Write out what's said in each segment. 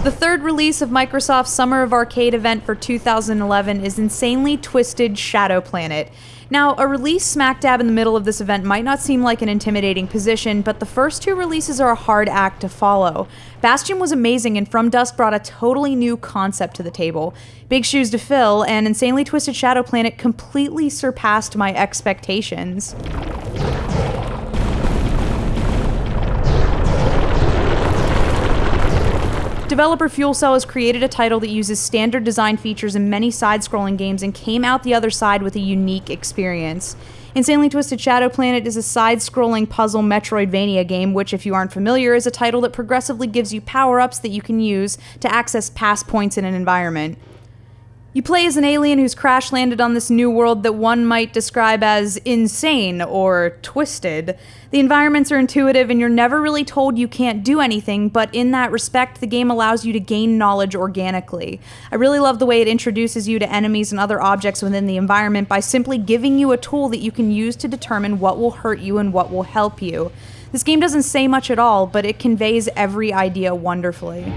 The third release of Microsoft's Summer of Arcade event for 2011 is Insanely Twisted Shadow Planet. Now, a release smack dab in the middle of this event might not seem like an intimidating position, but the first two releases are a hard act to follow. Bastion was amazing, and From Dust brought a totally new concept to the table. Big shoes to fill, and Insanely Twisted Shadow Planet completely surpassed my expectations. Developer FuelCell has created a title that uses standard design features in many side-scrolling games and came out the other side with a unique experience. Insanely Twisted Shadow Planet is a side-scrolling puzzle Metroidvania game, which, if you aren't familiar, is a title that progressively gives you power-ups that you can use to access past points in an environment. You play as an alien who's crash-landed on this new world that one might describe as insane or twisted. The environments are intuitive and you're never really told you can't do anything, but in that respect, the game allows you to gain knowledge organically. I really love the way it introduces you to enemies and other objects within the environment by simply giving you a tool that you can use to determine what will hurt you and what will help you. This game doesn't say much at all, but it conveys every idea wonderfully.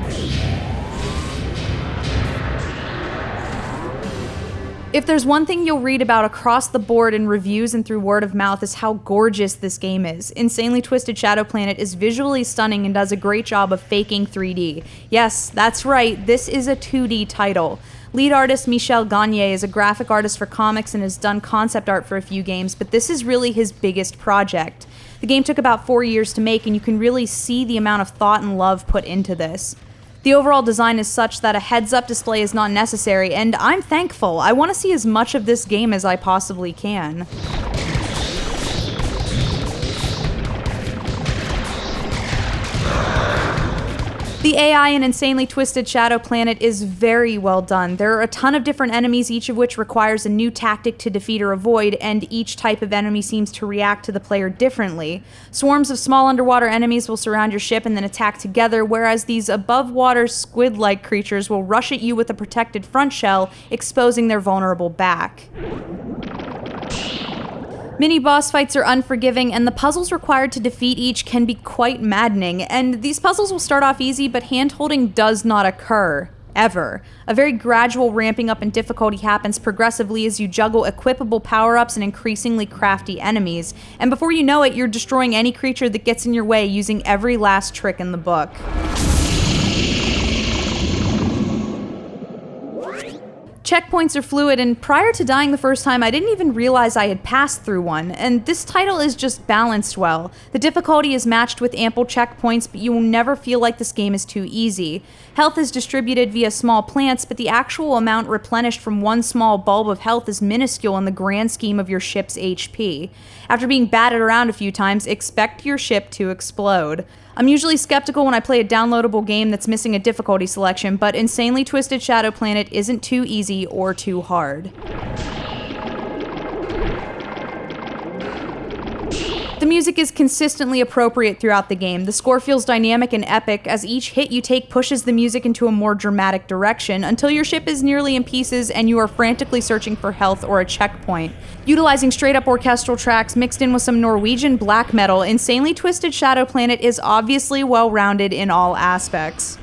If there's one thing you'll read about across the board in reviews and through word of mouth is how gorgeous this game is. Insanely Twisted Shadow Planet is visually stunning and does a great job of faking 3D. Yes, that's right, this is a 2D title. Lead artist Michel Gagne is a graphic artist for comics and has done concept art for a few games, but this is really his biggest project. The game took about 4 years to make, and you can really see the amount of thought and love put into this. The overall design is such that a heads-up display is not necessary, and I'm thankful. I want to see as much of this game as I possibly can. The AI in Insanely Twisted Shadow Planet is very well done. There are a ton of different enemies, each of which requires a new tactic to defeat or avoid, and each type of enemy seems to react to the player differently. Swarms of small underwater enemies will surround your ship and then attack together, whereas these above-water squid-like creatures will rush at you with a protected front shell, exposing their vulnerable back. Mini-boss fights are unforgiving, and the puzzles required to defeat each can be quite maddening, and these puzzles will start off easy, but hand-holding does not occur. Ever. A very gradual ramping up in difficulty happens progressively as you juggle equipable power-ups and increasingly crafty enemies, and before you know it, you're destroying any creature that gets in your way using every last trick in the book. Checkpoints are fluid, and prior to dying the first time, I didn't even realize I had passed through one, and this title is just balanced well. The difficulty is matched with ample checkpoints, but you will never feel like this game is too easy. Health is distributed via small plants, but the actual amount replenished from one small bulb of health is minuscule in the grand scheme of your ship's HP. After being batted around a few times, expect your ship to explode. I'm usually skeptical when I play a downloadable game that's missing a difficulty selection, but Insanely Twisted Shadow Planet isn't too easy or too hard. The music is consistently appropriate throughout the game. The score feels dynamic and epic as each hit you take pushes the music into a more dramatic direction until your ship is nearly in pieces and you are frantically searching for health or a checkpoint. Utilizing straight-up orchestral tracks mixed in with some Norwegian black metal, Insanely Twisted Shadow Planet is obviously well-rounded in all aspects.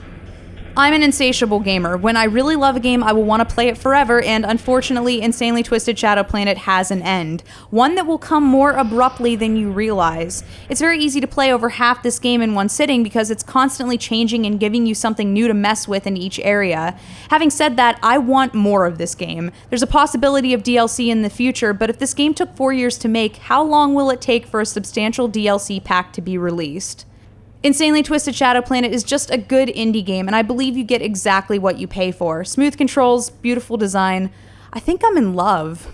I'm an insatiable gamer. When I really love a game, I will want to play it forever, and unfortunately, Insanely Twisted Shadow Planet has an end. One that will come more abruptly than you realize. It's very easy to play over half this game in one sitting because it's constantly changing and giving you something new to mess with in each area. Having said that, I want more of this game. There's a possibility of DLC in the future, but if this game took 4 years to make, how long will it take for a substantial DLC pack to be released? Insanely Twisted Shadow Planet is just a good indie game, and I believe you get exactly what you pay for. Smooth controls, beautiful design. I think I'm in love.